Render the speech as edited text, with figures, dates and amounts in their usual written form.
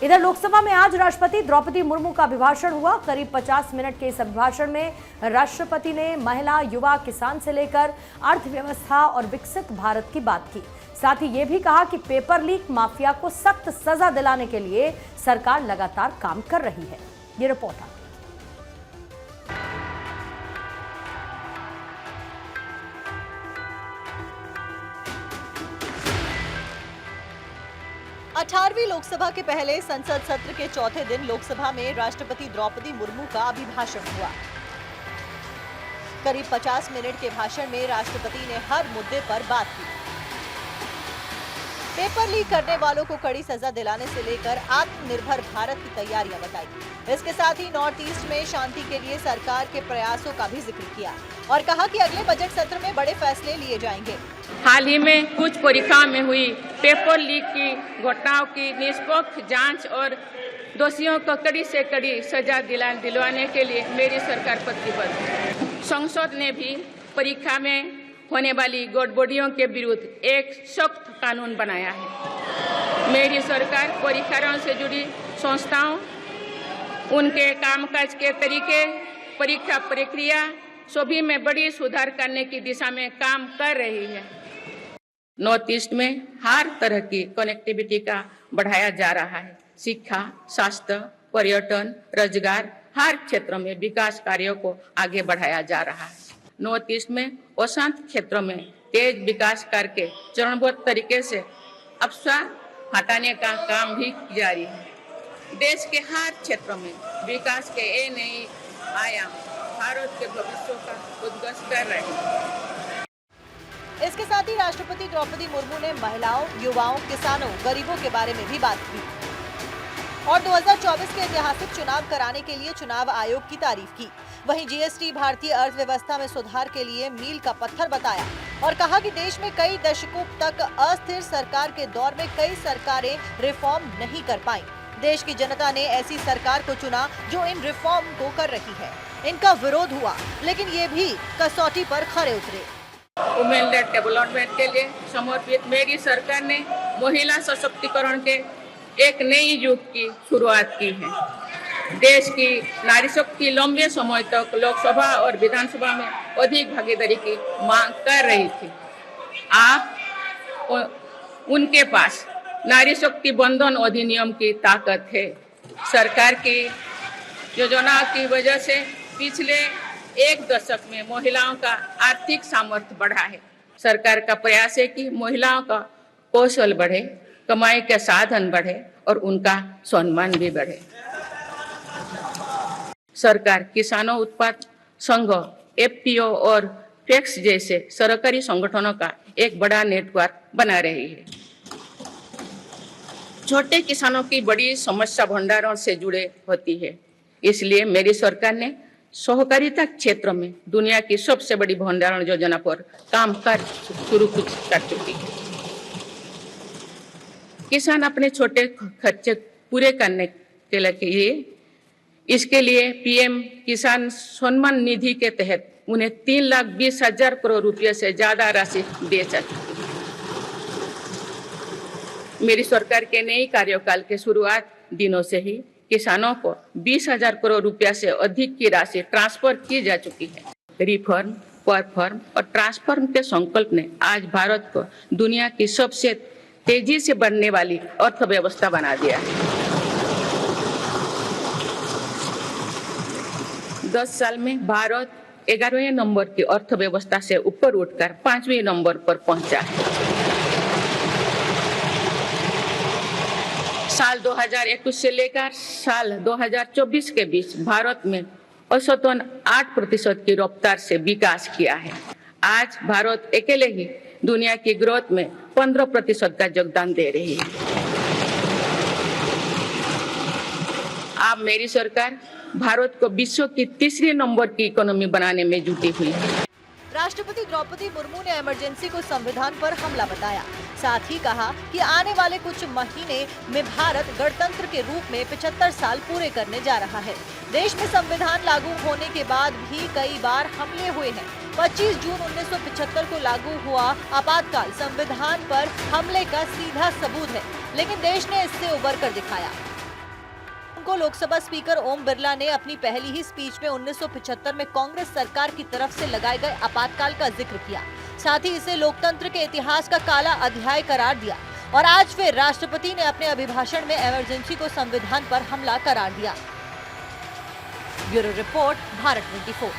इधर लोकसभा में आज राष्ट्रपति द्रौपदी मुर्मू का अभिभाषण हुआ। करीब 50 मिनट के इस अभिभाषण में राष्ट्रपति ने महिला, युवा, किसान से लेकर अर्थव्यवस्था और विकसित भारत की बात की। साथ ही ये भी कहा कि पेपर लीक माफिया को सख्त सजा दिलाने के लिए सरकार लगातार काम कर रही है। ये रिपोर्ट है। 18वीं लोकसभा के पहले संसद सत्र के चौथे दिन लोकसभा में राष्ट्रपति द्रौपदी मुर्मू का अभिभाषण हुआ। करीब 50 मिनट के भाषण में राष्ट्रपति ने हर मुद्दे पर बात की। पेपर लीक करने वालों को कड़ी सजा दिलाने से लेकर आत्मनिर्भर भारत की तैयारियां बताई। इसके साथ ही नॉर्थ ईस्ट में शांति के लिए सरकार के प्रयासों का भी जिक्र किया और कहा कि अगले बजट सत्र में बड़े फैसले लिए जाएंगे। हाल ही में कुछ परीक्षाओं में हुई पेपर लीक की घटनाओं की निष्पक्ष जांच और दोषियों को कड़ी से कड़ी सजा दिलवाने के लिए मेरी सरकार प्रतिबद्ध है। संसद ने भी परीक्षा में होने वाली गड़बड़ियों के विरुद्ध एक सख्त कानून बनाया है। मेरी सरकार परीक्षाओं से जुड़ी संस्थाओं, उनके कामकाज के तरीके, परीक्षा प्रक्रिया सभी में बड़ी सुधार करने की दिशा में काम कर रही है। नॉर्थ ईस्ट में हर तरह की कनेक्टिविटी का बढ़ाया जा रहा है। शिक्षा, स्वास्थ्य, पर्यटन, रोजगार, हर क्षेत्र में विकास कार्यों को आगे बढ़ाया जा रहा है। नॉर्थ ईस्ट में अशांत क्षेत्रों में तेज विकास करके चरणबद्ध तरीके से अफवाह हटाने का काम भी जारी है। देश के हर क्षेत्र में विकास के ये नए आयाम भारत के भविष्य का उद्घोष कर रहे हैं। इसके साथ ही राष्ट्रपति द्रौपदी मुर्मू ने महिलाओं, युवाओं, किसानों, गरीबों के बारे में भी बात की और 2024 के ऐतिहासिक चुनाव कराने के लिए चुनाव आयोग की तारीफ की। वहीं जीएसटी भारतीय अर्थव्यवस्था में सुधार के लिए मील का पत्थर बताया और कहा कि देश में कई दशकों तक अस्थिर सरकार के दौर में कई सरकारें रिफॉर्म नहीं कर पाईं। देश की जनता ने ऐसी सरकार को चुना जो इन रिफॉर्म को कर रही है। इनका विरोध हुआ, लेकिन ये भी कसौटी पर खरे उतरे। वुमेन लेड डेवलपमेंट के लिए समर्पित मेरी सरकार ने महिला सशक्तिकरण के एक नई युग की शुरुआत की है। देश की नारी शक्ति लंबे समय तक लोकसभा और विधानसभा में अधिक भागीदारी की मांग कर रही थी। आप उनके पास नारी शक्ति बंधन अधिनियम की ताकत है। सरकार की योजनाओं की वजह से पिछले एक दशक में महिलाओं का आर्थिक सामर्थ्य बढ़ा है। सरकार का प्रयास है कि महिलाओं का कौशल बढ़े, कमाई के साधन बढ़े और उनका सम्मान भी बढ़े। सरकार किसानों उत्पाद संघ, एफपीओ और फैक्स जैसे सरकारी संगठनों का एक बड़ा नेटवर्क बना रही है। छोटे किसानों की बड़ी समस्या भंडारण से जुड़े होती है, इसलिए मेरी सरकार ने सहकारिता क्षेत्र में दुनिया की सबसे बड़ी भंडारण योजना पर काम शुरू कर चुकी है। किसान अपने छोटे खर्चे पूरे करने के लिए इसके लिए पीएम किसान सम्मान निधि के तहत उन्हें 3,20,000 करोड़ रुपए से ज्यादा राशि दे सकती है। मेरी सरकार के नई कार्यकाल के शुरुआत दिनों से ही किसानों को 20,000 करोड़ रुपया से अधिक की राशि ट्रांसफर की जा चुकी है। रिफॉर्म, परफॉर्म और ट्रांसफॉर्म के संकल्प ने आज भारत को दुनिया की सबसे तेजी से बढ़ने वाली अर्थव्यवस्था बना दिया है। 10 साल में भारत 11वें नंबर की अर्थव्यवस्था से ऊपर उठकर 5वें नंबर पर पहुंचा है। साल 2021 से लेकर साल 2024 के बीच भारत में औसतन 8% की रफ्तार से विकास किया है। आज भारत अकेले ही दुनिया की ग्रोथ में 15% का योगदान दे रही है। अब मेरी सरकार भारत को विश्व की तीसरे नंबर की इकोनॉमी बनाने में जुटी हुई है। राष्ट्रपति द्रौपदी मुर्मू ने इमरजेंसी को संविधान पर हमला बताया। साथ ही कहा कि आने वाले कुछ महीने में भारत गणतंत्र के रूप में 75 साल पूरे करने जा रहा है। देश में संविधान लागू होने के बाद भी कई बार हमले हुए हैं। 25 जून 1975 को लागू हुआ आपातकाल संविधान पर हमले का सीधा सबूत है, लेकिन देश ने इससे उबर कर दिखाया। को लोकसभा स्पीकर ओम बिरला ने अपनी पहली ही स्पीच में 1975 में कांग्रेस सरकार की तरफ से लगाए गए आपातकाल का जिक्र किया। साथ ही इसे लोकतंत्र के इतिहास का काला अध्याय करार दिया और आज फिर राष्ट्रपति ने अपने अभिभाषण में इमरजेंसी को संविधान पर हमला करार दिया। Bureau report, Bharat 24।